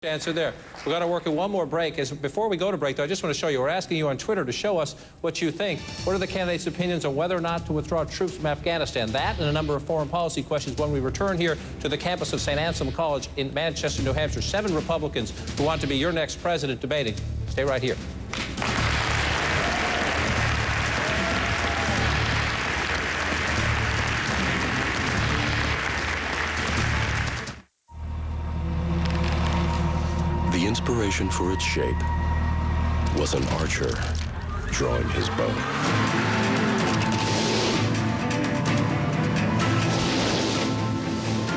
Answer there. We've got to work in one more break. Before we go to break, though, I just want to show you, we're asking you on Twitter to show us what you think. What are the candidates' opinions on whether or not to withdraw troops from Afghanistan? That and a number of foreign policy questions when we return here to the campus of St. Anselm College in Manchester, New Hampshire. 7 Republicans who want to be your next president debating. Stay right here. The inspiration for its shape was an archer drawing his bow.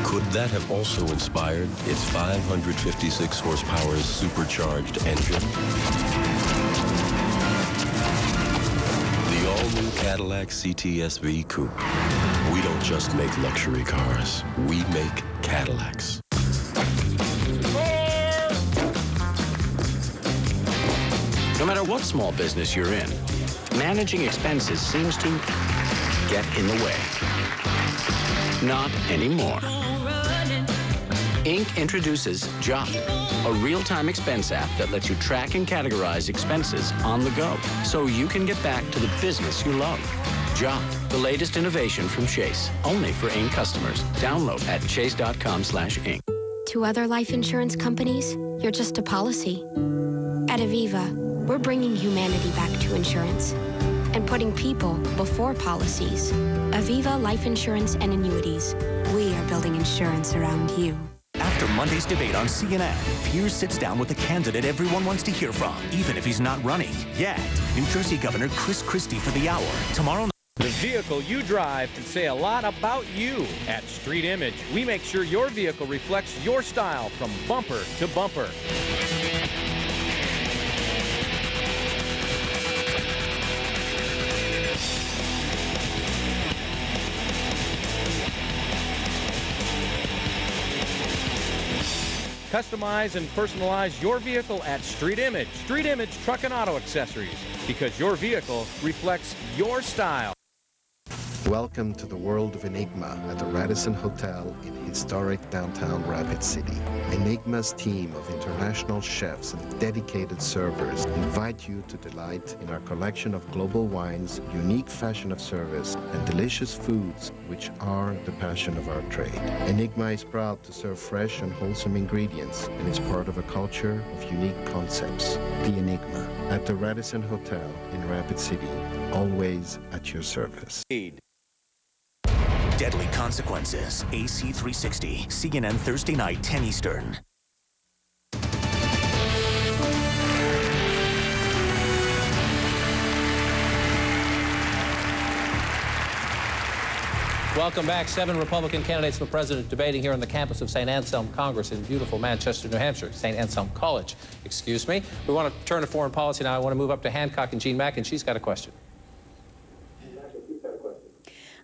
Could that have also inspired its 556 horsepower supercharged engine? The all-new Cadillac CT-SV Coupe. We don't just make luxury cars, we make Cadillacs. No matter what small business you're in, managing expenses seems to get in the way. Not anymore. Inc. introduces Jot, a real-time expense app that lets you track and categorize expenses on the go, so you can get back to the business you love. Jot, the latest innovation from Chase, only for Inc. customers. Download at chase.com/Inc. To other life insurance companies, you're just a policy. At Aviva, we're bringing humanity back to insurance and putting people before policies. Aviva Life Insurance and Annuities. We are building insurance around you. After Monday's debate on CNN, Piers sits down with the candidate everyone wants to hear from, even if he's not running yet. New Jersey Governor Chris Christie for the hour. Tomorrow night. The vehicle you drive can say a lot about you. At Street Image, we make sure your vehicle reflects your style from bumper to bumper. Customize and personalize your vehicle at Street Image. Street Image Truck and Auto Accessories, because your vehicle reflects your style. Welcome to the world of Enigma at the Radisson Hotel in historic downtown Rapid City. Enigma's team of international chefs and dedicated servers invite you to delight in our collection of global wines, unique fashion of service, and delicious foods which are the passion of our trade. Enigma is proud to serve fresh and wholesome ingredients and is part of a culture of unique concepts. The Enigma at the Radisson Hotel in Rapid City, always at your service. Deadly Consequences, AC 360, CNN Thursday night, 10 Eastern. Welcome back. 7 Republican candidates for president debating here on the campus of St. Anselm Congress in beautiful Manchester, New Hampshire. St. Anselm College, excuse me. We want to turn to foreign policy now. I want to move up to Hancock and Jean Mack, and she's got a question.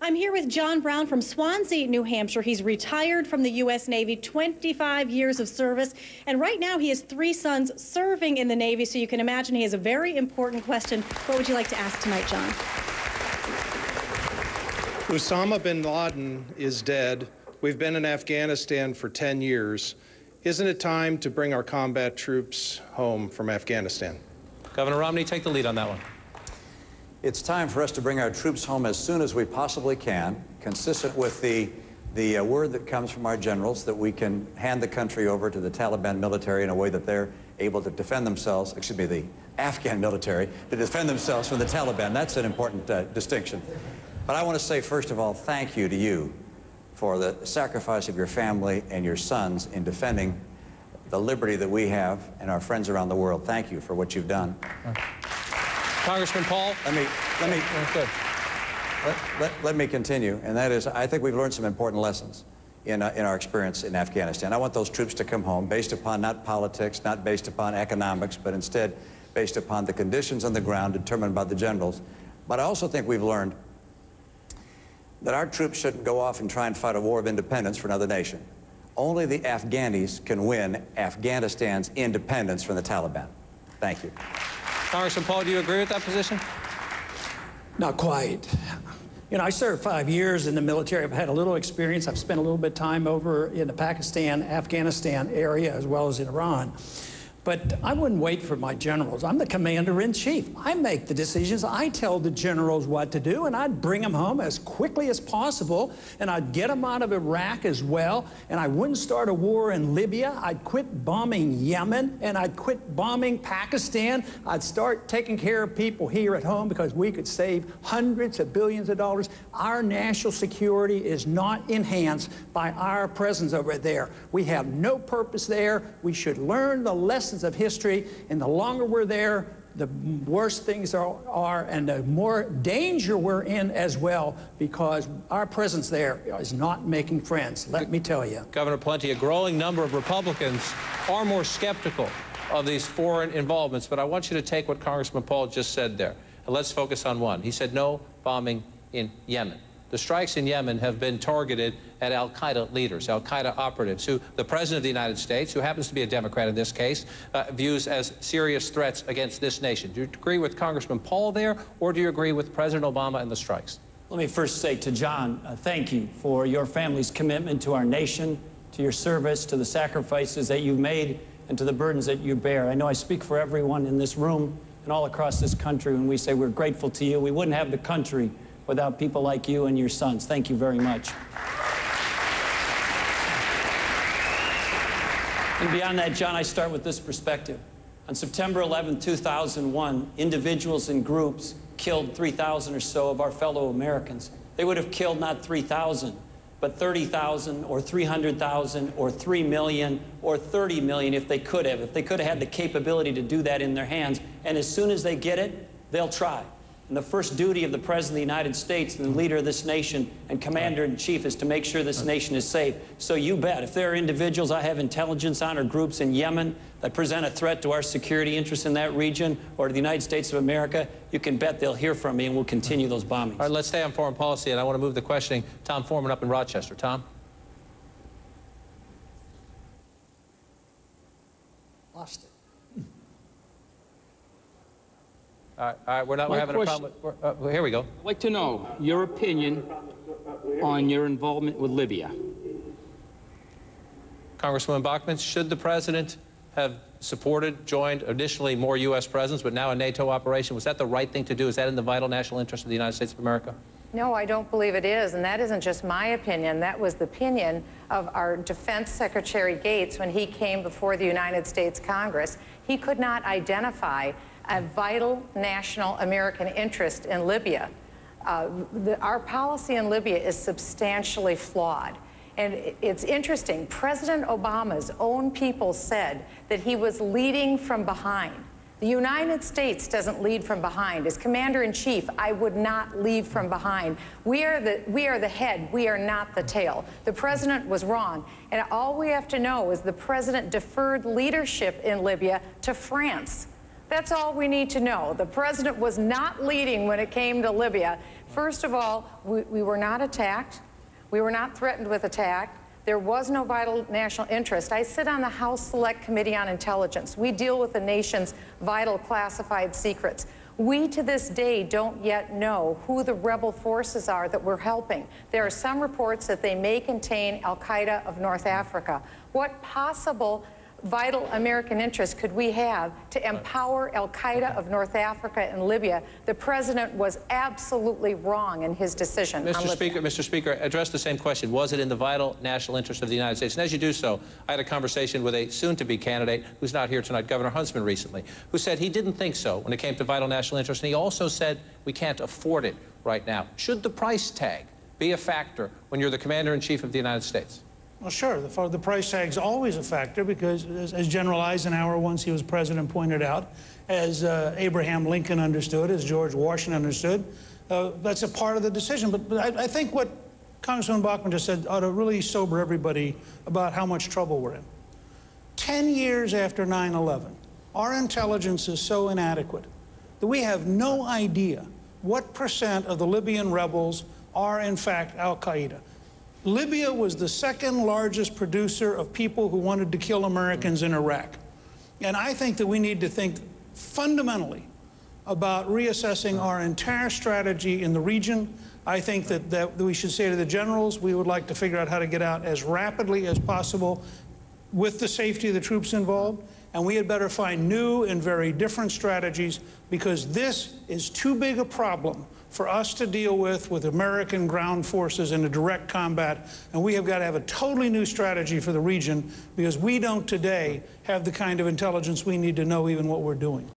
I'm here with John Brown from Swansea, New Hampshire. He's retired from the U.S. Navy, 25 years of service, and right now he has 3 sons serving in the Navy, so you can imagine he has a very important question. What would you like to ask tonight, John? Osama bin Laden is dead. We've been in Afghanistan for 10 years. Isn't it time to bring our combat troops home from Afghanistan? Governor Romney, take the lead on that one. It's time for us to bring our troops home as soon as we possibly can, consistent with the word that comes from our generals that we can hand the country over to the Taliban military in a way that they're able to defend themselves, excuse me, the Afghan military, to defend themselves from the Taliban. That's an important distinction. But I want to say, first of all, thank you to you for the sacrifice of your family and your sons in defending the liberty that we have and our friends around the world. Thank you for what you've done. Congressman Paul. Let me continue, and that is, I think we've learned some important lessons in our experience in Afghanistan. I want those troops to come home based upon not politics, not based upon economics, but instead based upon the conditions on the ground determined by the generals. But I also think we've learned that our troops shouldn't go off and try and fight a war of independence for another nation. Only the Afghanis can win Afghanistan's independence from the Taliban. Thank you. Congressman Paul, do you agree with that position? Not quite. You know, I served 5 years in the military. I've had a little experience. I've spent a little bit of time over in the Pakistan, Afghanistan area, as well as in Iran. But I wouldn't wait for my generals. I'm the commander-in-chief. I make the decisions. I tell the generals what to do, and I'd bring them home as quickly as possible, and I'd get them out of Iraq as well, and I wouldn't start a war in Libya. I'd quit bombing Yemen, and I'd quit bombing Pakistan. I'd start taking care of people here at home because we could save hundreds of billions of dollars. Our national security is not enhanced by our presence over there. We have no purpose there. We should learn the lessons of history, and the longer we're there, the worse things are, and the more danger we're in as well, because our presence there is not making friends, let me tell you. Governor Pawlenty, a growing number of Republicans are more skeptical of these foreign involvements, but I want you to take what Congressman Paul just said there, and let's focus on one. He said no bombing in Yemen. The strikes in Yemen have been targeted at al-Qaeda leaders, al-Qaeda operatives, who the President of the United States, who happens to be a Democrat in this case, views as serious threats against this nation. Do you agree with Congressman Paul there, or do you agree with President Obama and the strikes? Let me first say to John, thank you for your family's commitment to our nation, to your service, to the sacrifices that you've made, and to the burdens that you bear. I know I speak for everyone in this room and all across this country when we say we're grateful to you. We wouldn't have the country without people like you and your sons. Thank you very much. And beyond that, John, I start with this perspective. On September 11, 2001, individuals and groups killed 3,000 or so of our fellow Americans. They would have killed not 3,000, but 30,000 or 300,000 or 3 million or 30 million if they could have had the capability to do that in their hands. And as soon as they get it, they'll try. And the first duty of the President of the United States and the leader of this nation and Commander-in-Chief is to make sure this nation is safe. So you bet, if there are individuals I have intelligence on or groups in Yemen that present a threat to our security interests in that region or to the United States of America, you can bet they'll hear from me and we'll continue those bombings. All right, let's stay on foreign policy, and I want to move the questioning. Tom Foreman up in Rochester. Tom? Lost it. All right, we're having a problem. Here we go. I'd like to know your opinion on your involvement with Libya. Congresswoman Bachmann, should the president have joined initially more U.S. presence, but now a NATO operation? Was that the right thing to do? Is that in the vital national interest of the United States of America? No, I don't believe it is, and that isn't just my opinion. That was the opinion of our Defense Secretary Gates when he came before the United States Congress. He could not identify a vital national American interest in Libya. Our policy in Libya is substantially flawed. And it's interesting, President Obama's own people said that he was leading from behind. The United States doesn't lead from behind. As Commander-in-Chief, I would not lead from behind. We are the head, we are not the tail. The President was wrong. And all we have to know is the President deferred leadership in Libya to France. That's all we need to know. The President was not leading when it came to Libya. First of all, we were not attacked. We were not threatened with attack. There was no vital national interest. I sit on the House Select Committee on Intelligence. We deal with the nation's vital classified secrets. We, to this day, don't yet know who the rebel forces are that we're helping. There are some reports that they may contain al-Qaeda of North Africa. What possible vital American interest could we have to empower al-Qaeda of North Africa and Libya? The President was absolutely wrong in his decision. Mr. Speaker, address the same question. Was it in the vital national interest of the United States? And as you do so, I had a conversation with a soon-to-be candidate who's not here tonight, Governor Huntsman, recently, who said he didn't think so when it came to vital national interest, and he also said we can't afford it right now. Should the price tag be a factor when you're the Commander-in-Chief of the United States? Well, sure. The price tag's always a factor because, as General Eisenhower, once he was president, pointed out, as Abraham Lincoln understood, as George Washington understood, that's a part of the decision. But I think what Congresswoman Bachmann just said ought to really sober everybody about how much trouble we're in. 10 years after 9/11, our intelligence is so inadequate that we have no idea what % of the Libyan rebels are, in fact, al-Qaeda. Libya was the second largest producer of people who wanted to kill Americans in Iraq. And I think that we need to think fundamentally about reassessing our entire strategy in the region. I think that we should say to the generals, we would like to figure out how to get out as rapidly as possible with the safety of the troops involved, and we had better find new and very different strategies, because this is too big a problem for us to deal with American ground forces in a direct combat, and we have got to have a totally new strategy for the region, because we don't today have the kind of intelligence we need to know even what we're doing.